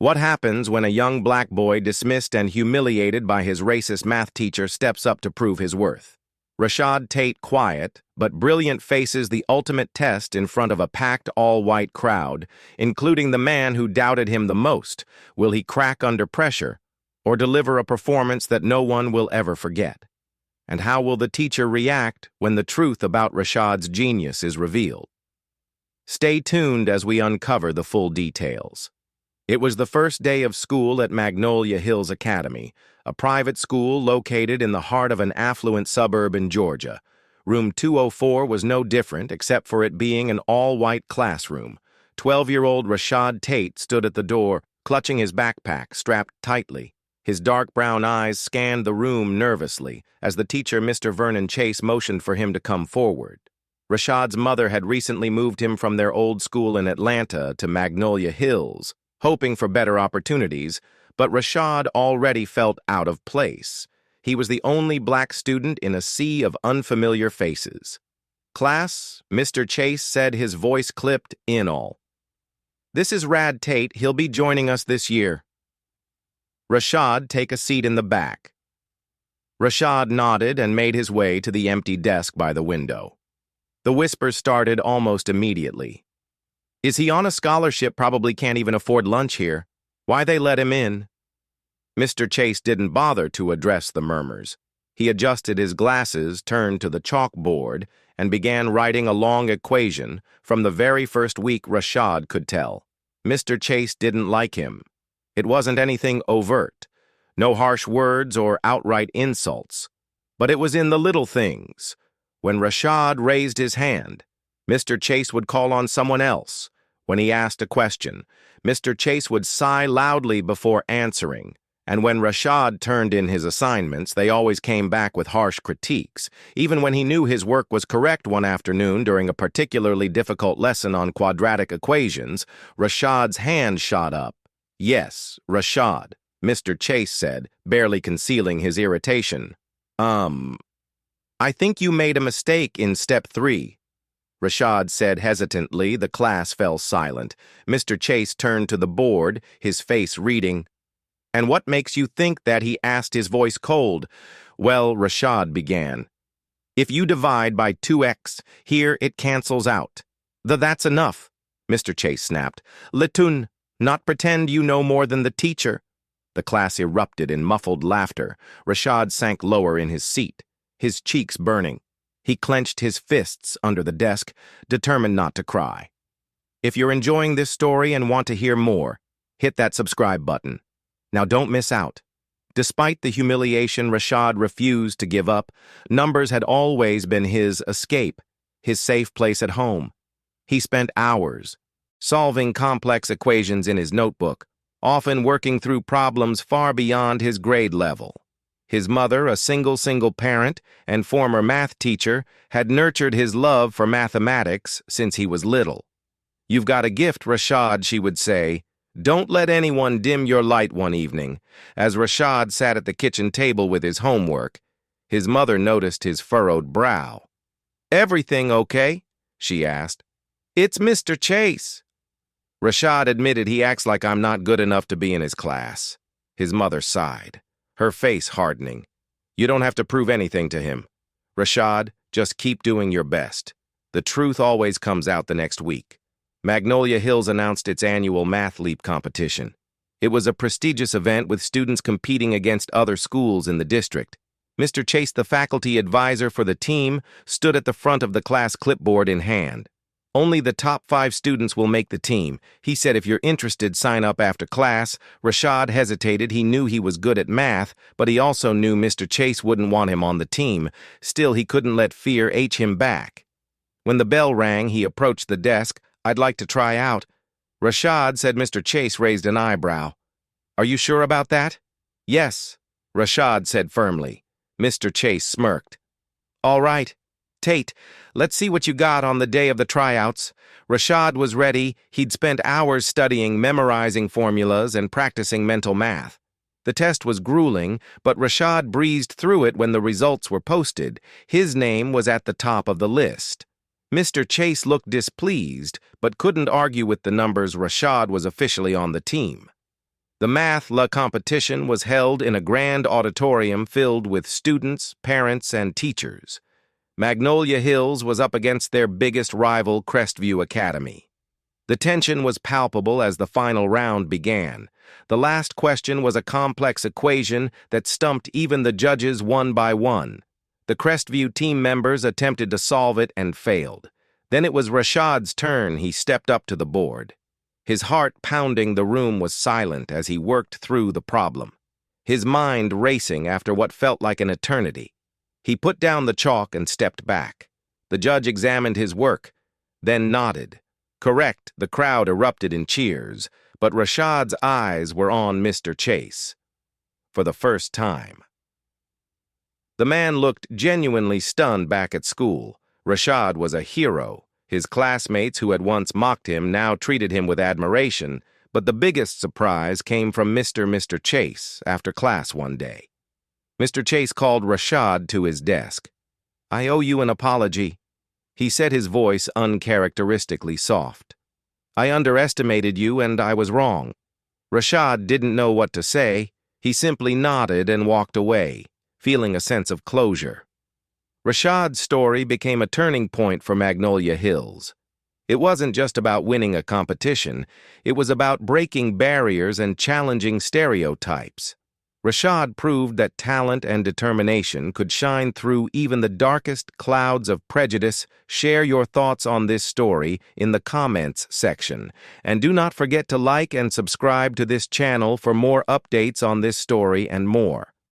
What happens when a young black boy dismissed and humiliated by his racist math teacher steps up to prove his worth? Rashad Tate, quiet but brilliant, faces the ultimate test in front of a packed all-white crowd, including the man who doubted him the most. Will he crack under pressure or deliver a performance that no one will ever forget? And how will the teacher react when the truth about Rashad's genius is revealed? Stay tuned as we uncover the full details. It was the first day of school at Magnolia Hills Academy, a private school located in the heart of an affluent suburb in Georgia. Room 204 was no different, except for it being an all-white classroom. 12-year-old Rashad Tate stood at the door, clutching his backpack strapped tightly. His dark brown eyes scanned the room nervously as the teacher, Mr. Vernon Chase, motioned for him to come forward. Rashad's mother had recently moved him from their old school in Atlanta to Magnolia Hills, hoping for better opportunities, but Rashad already felt out of place. He was the only black student in a sea of unfamiliar faces. "Class," Mr. Chase said, his voice clipped in all. "This is Rad Tate. He'll be joining us this year." "Rashad, take a seat in the back." Rashad nodded and made his way to the empty desk by the window. The whispers started almost immediately. "Is he on a scholarship? Probably can't even afford lunch here. Why they let him in?" Mr. Chase didn't bother to address the murmurs. He adjusted his glasses, turned to the chalkboard, and began writing a long equation. From the very first week, Rashad could tell Mr. Chase didn't like him. It wasn't anything overt, no harsh words or outright insults, but it was in the little things. When Rashad raised his hand, Mr. Chase would call on someone else. When he asked a question, Mr. Chase would sigh loudly before answering. And when Rashad turned in his assignments, they always came back with harsh critiques. Even when he knew his work was correct one afternoon during a particularly difficult lesson on quadratic equations, Rashad's hand shot up. "Yes, Rashad," Mr. Chase said, barely concealing his irritation. I think you made a mistake in step 3. Rashad said hesitantly. The class fell silent. Mr. Chase turned to the board, his face reading. "And what makes you think that?" he asked, his voice cold. "Well," Rashad began, "if you divide by 2x, here it cancels out." That's enough," Mr. Chase snapped. "Letun, not pretend you know more than the teacher." The class erupted in muffled laughter. Rashad sank lower in his seat, his cheeks burning. He clenched his fists under the desk, determined not to cry. If you're enjoying this story and want to hear more, hit that subscribe button. Now don't miss out. Despite the humiliation, Rashad refused to give up. Numbers had always been his escape, his safe place at home. He spent hours solving complex equations in his notebook, often working through problems far beyond his grade level. His mother, a single parent and former math teacher, had nurtured his love for mathematics since he was little. "You've got a gift, Rashad," she would say. "Don't let anyone dim your light." One evening, as Rashad sat at the kitchen table with his homework, his mother noticed his furrowed brow. "Everything okay?" she asked. "It's Mr. Chase." Rashad admitted, "He acts like I'm not good enough to be in his class." His mother sighed, her face hardening. "You don't have to prove anything to him. Rashad, just keep doing your best. The truth always comes out the next week." Magnolia Hills announced its annual Math Leap competition. It was a prestigious event with students competing against other schools in the district. Mr. Chase, the faculty advisor for the team, stood at the front of the class, clipboard in hand. "Only the top 5 students will make the team," he said. "If you're interested, sign up after class." Rashad hesitated. He knew he was good at math, but he also knew Mr. Chase wouldn't want him on the team. Still, he couldn't let fear hold him back. When the bell rang, he approached the desk. "I'd like to try out." "Rashad," said Mr. Chase, raised an eyebrow. "Are you sure about that?" "Yes," Rashad said firmly. Mr. Chase smirked. "All right. Tate, let's see what you got on the day of the tryouts." Rashad was ready. He'd spent hours studying, memorizing formulas, and practicing mental math. The test was grueling, but Rashad breezed through it when the results were posted. His name was at the top of the list. Mr. Chase looked displeased, but couldn't argue with the numbers. Rashad was officially on the team. The Math La competition was held in a grand auditorium filled with students, parents, and teachers. Magnolia Hills was up against their biggest rival, Crestview Academy. The tension was palpable as the final round began. The last question was a complex equation that stumped even the judges one by one. The Crestview team members attempted to solve it and failed. Then it was Rashad's turn. He stepped up to the board. His heart pounding, the room was silent as he worked through the problem, his mind racing after what felt like an eternity. He put down the chalk and stepped back. The judge examined his work, then nodded. Correct, the crowd erupted in cheers, but Rashad's eyes were on Mr. Chase. For the first time. The man looked genuinely stunned back at school. Rashad was a hero. His classmates who had once mocked him now treated him with admiration, but the biggest surprise came from Mr. Chase after class one day. Mr. Chase called Rashad to his desk. "I owe you an apology," he said, his voice uncharacteristically soft. "I underestimated you and I was wrong." Rashad didn't know what to say. He simply nodded and walked away, feeling a sense of closure. Rashad's story became a turning point for Magnolia Hills. It wasn't just about winning a competition, it was about breaking barriers and challenging stereotypes. Rashad proved that talent and determination could shine through even the darkest clouds of prejudice. Share your thoughts on this story in the comments section. And do not forget to like and subscribe to this channel for more updates on this story and more.